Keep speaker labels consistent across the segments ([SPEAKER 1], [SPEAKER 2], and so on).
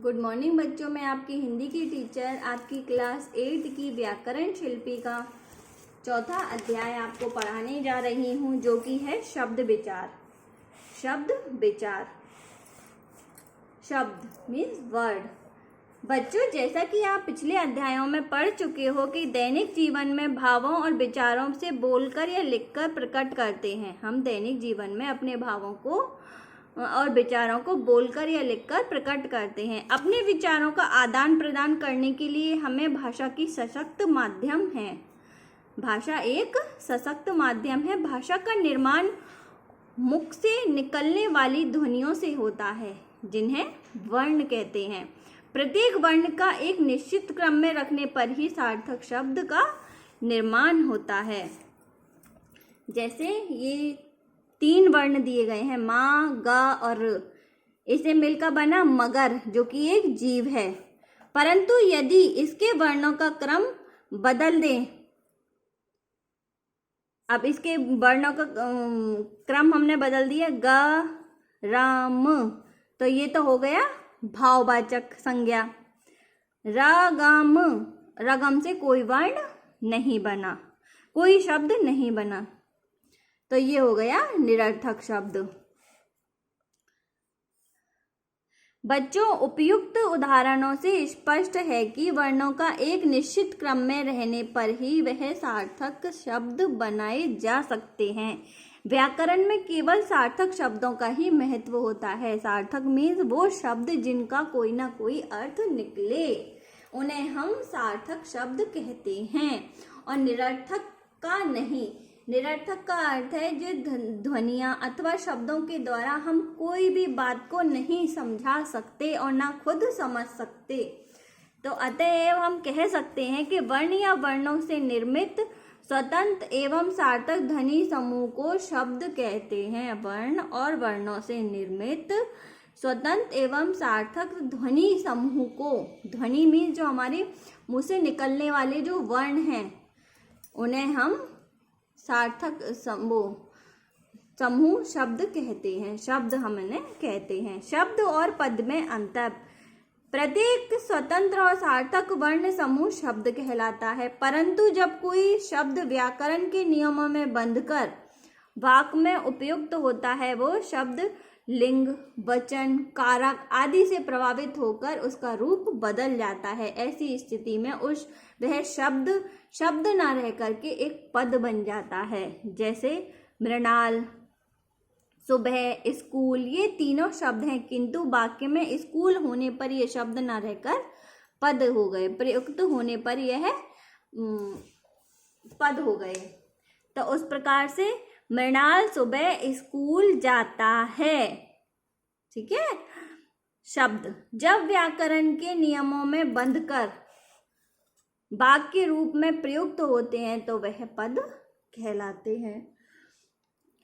[SPEAKER 1] Good morning बच्चों, मैं आपकी हिंदी की टीचर आपकी क्लास 8 की व्याकरण शिल्पी का चौथा अध्याय आपको पढ़ाने जा रही हूँ, जो कि है शब्द विचार। शब्द विचार, शब्द मीन्स वर्ड। बच्चों, जैसा कि आप पिछले अध्यायों में पढ़ चुके हो कि दैनिक जीवन में भावों और विचारों से बोलकर या लिखकर प्रकट करते हैं। हम दैनिक जीवन में अपने भावों को और विचारों को बोलकर या लिखकर प्रकट करते हैं। अपने विचारों का आदान प्रदान करने के लिए हमें भाषा की सशक्त माध्यम है। भाषा एक सशक्त माध्यम है। भाषा का निर्माण मुख से निकलने वाली ध्वनियों से होता है, जिन्हें वर्ण कहते हैं। प्रत्येक वर्ण का एक निश्चित क्रम में रखने पर ही सार्थक शब्द का निर्माण होता है। जैसे ये 3 वर्ण दिए गए हैं, मा, गा और र। इसे मिलकर बना मगर, जो कि एक जीव है। परंतु यदि इसके वर्णों का क्रम बदल दें, अब इसके वर्णों का क्रम हमने बदल दिया, ग र म, तो ये तो हो गया भाववाचक संज्ञा। रगम, रगम से कोई वर्ण नहीं बना, कोई शब्द नहीं बना, तो ये हो गया निरर्थक शब्द। बच्चों, उपयुक्त उदाहरणों से स्पष्ट है कि वर्णों का एक निश्चित क्रम में रहने पर ही वह सार्थक शब्द बनाए जा सकते हैं। व्याकरण में केवल सार्थक शब्दों का ही महत्व होता है। सार्थक मीन्स वो शब्द जिनका कोई ना कोई अर्थ निकले, उन्हें हम सार्थक शब्द कहते हैं, और निरर्थक का नहीं। निरर्थक का अर्थ है जो ध्वनियाँ अथवा शब्दों के द्वारा हम कोई भी बात को नहीं समझा सकते और ना खुद समझ सकते। तो अतएव हम कह सकते हैं कि वर्ण या वर्णों से निर्मित स्वतंत्र एवं सार्थक ध्वनि समूह को शब्द कहते हैं। वर्ण और वर्णों से निर्मित स्वतंत्र एवं सार्थक ध्वनि समूह को, ध्वनि मीन्स जो हमारे मुंह से निकलने वाले जो वर्ण हैं, उन्हें हम सार्थक समूह शब्द कहते हैं। शब्द हम इन्हें कहते हैं। शब्द और पद में अंतर। प्रत्येक स्वतंत्र और सार्थक वर्ण समूह शब्द कहलाता है, परंतु जब कोई शब्द व्याकरण के नियमों में बंधकर वाक्य में उपयुक्त होता है, वो शब्द लिंग, वचन, कारक आदि से प्रभावित होकर उसका रूप बदल जाता है। ऐसी स्थिति में वह शब्द ना रह करके एक पद बन जाता है। जैसे मृणाल, सुबह, स्कूल, ये तीनों शब्द हैं, किंतु वाक्य में स्कूल होने पर ये शब्द ना रहकर पद हो गए, प्रयुक्त होने पर यह पद हो गए। तो उस प्रकार से मृणाल सुबह स्कूल जाता है। ठीक है। शब्द जब व्याकरण के नियमों में बंधकर वाक्य रूप में प्रयुक्त होते हैं तो वह पद कहलाते हैं।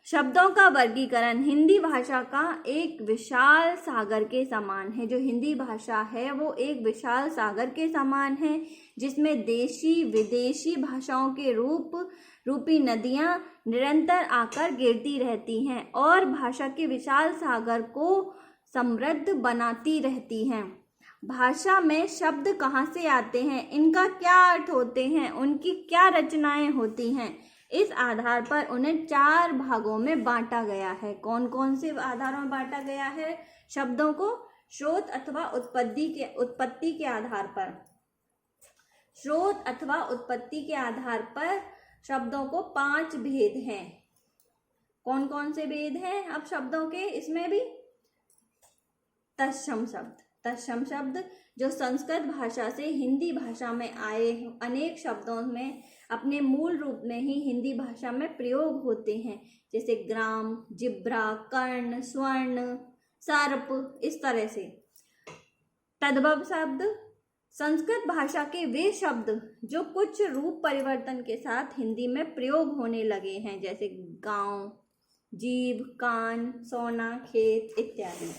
[SPEAKER 1] शब्दों का वर्गीकरण हिंदी भाषा का एक विशाल सागर के समान है। जो हिंदी भाषा है वो एक विशाल सागर के समान है, जिसमें देशी विदेशी भाषाओं के रूपी नदियां निरंतर आकर गिरती रहती हैं और भाषा के विशाल सागर को समृद्ध बनाती रहती हैं। भाषा में शब्द कहाँ से आते हैं, इनका क्या अर्थ होते हैं, उनकी क्या रचनाएं होती हैं, इस आधार पर उन्हें 4 भागों में बांटा गया है। कौन कौन से आधारों में बांटा गया है शब्दों को? स्रोत अथवा उत्पत्ति के आधार पर। स्रोत अथवा उत्पत्ति के आधार पर शब्दों को 5 भेद हैं। कौन कौन से भेद हैं अब शब्दों के? इसमें भी तत्सम शब्द। तत्सम शब्द जो संस्कृत भाषा से हिंदी भाषा में आए अनेक शब्दों में अपने मूल रूप में ही हिंदी भाषा में प्रयोग होते हैं, जैसे ग्राम, जिब्रा, कर्ण, स्वर्ण, सर्प, इस तरह से। तद्भव शब्द संस्कृत भाषा के वे शब्द जो कुछ रूप परिवर्तन के साथ हिंदी में प्रयोग होने लगे हैं, जैसे गांव, जीभ, कान, सोना, खेत इत्यादि।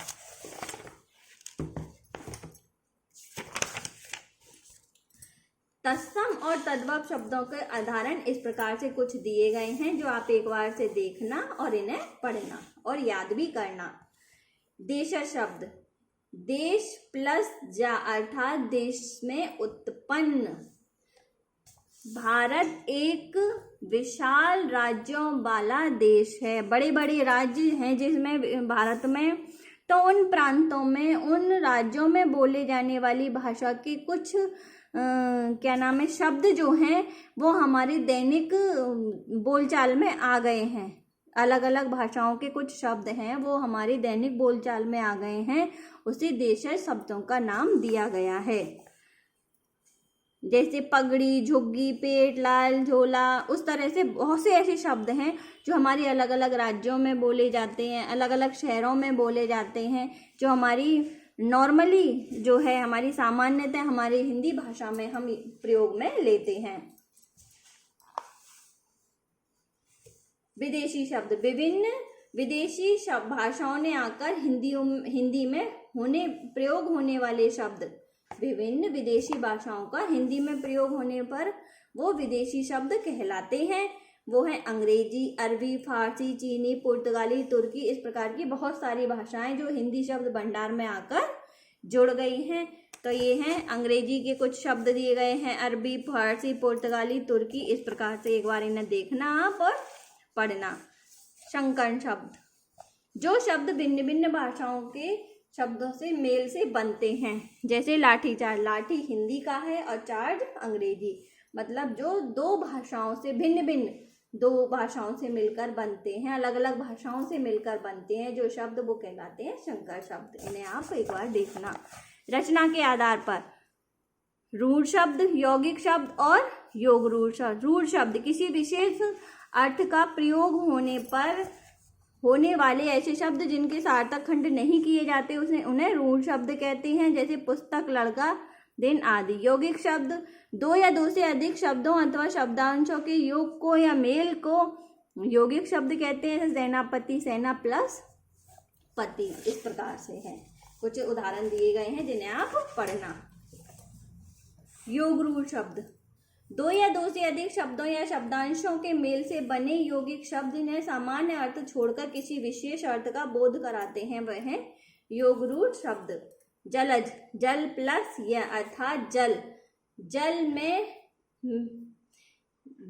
[SPEAKER 1] तत्सम और तद्भव शब्दों के उदाहरण इस प्रकार से कुछ दिए गए हैं, जो आप एक बार से देखना और इन्हें पढ़ना और याद भी करना। देशज शब्द देश प्लस जा अर्थात देश में उत्पन्न। भारत एक विशाल राज्यों वाला देश है, बड़े बड़े राज्य हैं जिसमें भारत में, तो उन प्रांतों में, उन राज्यों में बोले जाने वाली भाषा के कुछ क्या नाम है, शब्द जो हैं वो हमारी दैनिक बोलचाल में आ गए हैं। अलग अलग भाषाओं के कुछ शब्द हैं वो हमारी दैनिक बोलचाल में आ गए हैं, उसी देशज शब्दों का नाम दिया गया है। जैसे पगड़ी, झुग्गी, पेट, लाल, झोला, उस तरह से बहुत से ऐसे शब्द हैं जो हमारी अलग अलग राज्यों में बोले जाते हैं, अलग अलग शहरों में बोले जाते हैं, जो हमारी नॉर्मली जो है, हमारी सामान्यतः हमारी हिंदी भाषा में हम प्रयोग में लेते हैं। विदेशी शब्द, विभिन्न विदेशी भाषाओं ने आकर हिंदी में प्रयोग होने वाले शब्द, विभिन्न विदेशी भाषाओं का हिंदी में प्रयोग होने पर वो विदेशी शब्द कहलाते हैं। वो है अंग्रेजी, अरबी, फारसी, चीनी, पुर्तगाली, तुर्की, इस प्रकार की बहुत सारी भाषाएं जो हिंदी शब्द भंडार में आकर जुड़ गई हैं। तो ये हैं अंग्रेजी के कुछ शब्द दिए गए हैं, अरबी, फारसी, पुर्तगाली, तुर्की, इस प्रकार से एक बार इन्हें देखना आप और पढ़ना। संकर्ण शब्द, जो शब्द भिन्न भिन्न भाषाओं के शब्दों से मेल से बनते हैं, जैसे लाठी चार्ज, लाठी हिंदी का है और चार्ज अंग्रेजी, मतलब जो दो भाषाओं से भिन्न दो भाषाओं से मिलकर बनते हैं, अलग अलग भाषाओं से मिलकर बनते हैं जो शब्द, वो कहलाते हैं संकर शब्द। इन्हें आप एक बार देखना। रचना के आधार पर रूढ़ शब्द, यौगिक शब्द और योग रूढ़ शब्द। रूढ़ शब्द किसी विशेष अर्थ का प्रयोग होने पर होने वाले ऐसे शब्द जिनके सार्थक खंड नहीं किए जाते उन्हें रूढ़ शब्द कहते हैं, जैसे पुस्तक, लड़का, दिन आदि। यौगिक शब्द दो या दो से अधिक शब्दों अथवा शब्दांशों के योग को या मेल को यौगिक शब्द कहते हैं, जैसे सेनापति, सेना प्लस पति, इस प्रकार से है। कुछ उदाहरण दिए गए हैं जिन्हें आप पढ़ना। योग रूढ़ शब्द, दो या दो से अधिक शब्दों या शब्दांशों के मेल से बने यौगिक शब्द जिन्हें सामान्य अर्थ छोड़कर किसी विशेष अर्थ का बोध कराते हैं, वह है योग रूढ़ शब्द। जलज, जल प्लस य अर्थात जल, जल में,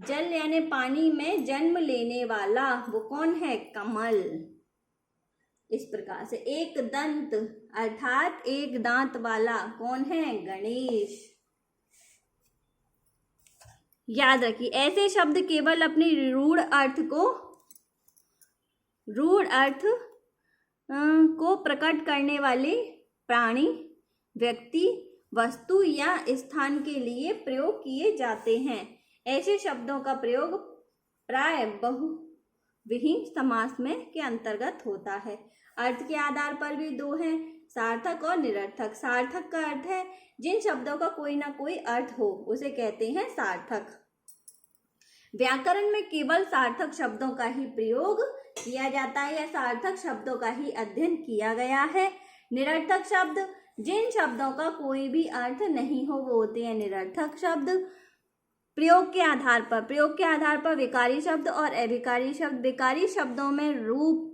[SPEAKER 1] जल यानी पानी में जन्म लेने वाला, वो कौन है? कमल। इस प्रकार से एक दंत अर्थात एक दांत वाला, कौन है? गणेश। याद रखिए, ऐसे शब्द केवल अपने रूढ़ अर्थ को प्रकट करने वाले प्राणी, व्यक्ति, वस्तु या स्थान के लिए प्रयोग किए जाते हैं। ऐसे शब्दों का प्रयोग प्राय बहुव्रीहि समास में के अंतर्गत होता है। अर्थ के आधार पर भी दो हैं, सार्थक और निरर्थक। सार्थक का अर्थ है जिन शब्दों का कोई ना कोई अर्थ हो, उसे कहते हैं सार्थक। व्याकरण में केवल सार्थक शब्दों का ही प्रयोग किया जाता है या सार्थक शब्दों का ही अध्ययन किया गया है। निरर्थक शब्द, जिन शब्दों का कोई भी अर्थ नहीं हो, वो होते हैं निरर्थक शब्द। प्रयोग के आधार पर विकारी शब्द और अविकारी शब्द। विकारी शब्दों में रूप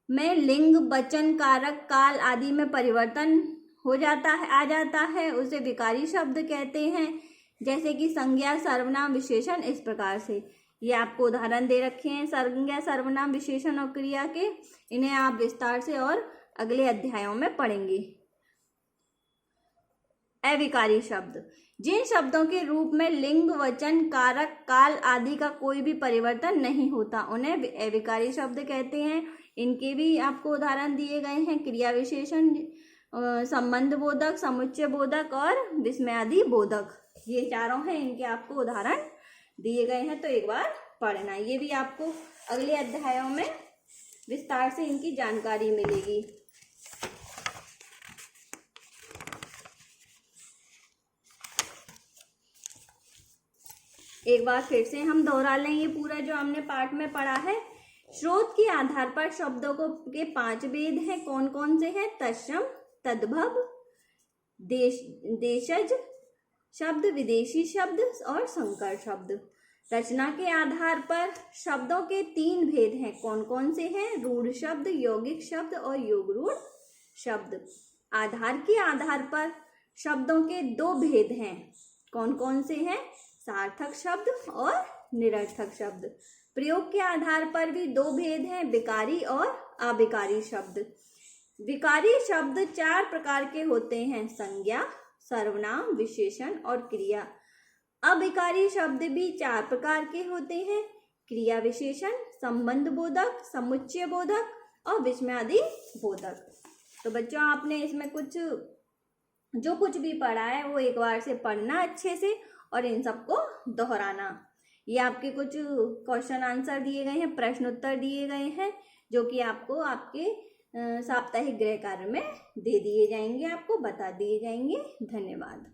[SPEAKER 1] में लिंग, वचन, कारक, काल आदि में परिवर्तन आ जाता है, उसे विकारी शब्द कहते हैं, जैसे कि संज्ञा, सर्वनाम, विशेषण, इस प्रकार से। ये आपको उदाहरण दे रखे हैं संज्ञा, सर्वनाम, विशेषण और क्रिया के। इन्हें आप विस्तार से और अगले अध्यायों में पढ़ेंगे। अविकारी शब्द, जिन शब्दों के रूप में लिंग, वचन, कारक, काल आदि का कोई भी परिवर्तन नहीं होता, उन्हें अविकारी शब्द कहते हैं। इनके भी आपको उदाहरण दिए गए हैं, क्रिया विशेषण, संबंध बोधक, समुच्चय बोधक और विस्मयादि बोधक। ये चारों हैं, इनके आपको उदाहरण दिए गए हैं, तो एक बार पढ़ना। ये भी आपको अगले अध्यायों में विस्तार से इनकी जानकारी मिलेगी। एक बार फिर से हम दोहरा लें ये पूरा जो हमने पाठ में पढ़ा है। स्रोत के आधार पर शब्दों के 5 भेद हैं। कौन कौन से हैं? तत्सम, तद्भव, देशज शब्द, विदेशी शब्द और संकर शब्द। रचना के आधार पर शब्दों के 3 भेद हैं। कौन कौन से हैं? रूढ़ शब्द, यौगिक शब्द और योग रूढ़ शब्द। आधार के आधार पर शब्दों के दो भेद हैं। कौन कौन से हैं? सार्थक शब्द और निरर्थक शब्द। प्रयोग के आधार पर भी दो भेद हैं, विकारी और अविकारी शब्द। विकारी शब्द 4 प्रकार के होते हैं, संज्ञा, सर्वनाम, विशेषण और क्रिया। अविकारी शब्द भी 4 प्रकार के होते हैं, क्रिया विशेषण, संबंध बोधक, समुच्चय बोधक और विस्मयादि बोधक। तो बच्चों आपने इसमें जो कुछ भी पढ़ा है वो एक बार से पढ़ना अच्छे से और इन सबको दोहराना। ये आपके कुछ क्वेश्चन आंसर दिए गए हैं, प्रश्न उत्तर दिए गए हैं, जो कि आपको आपके साप्ताहिक गृह कार्य में दे दिए जाएंगे, आपको बता दिए जाएंगे। धन्यवाद।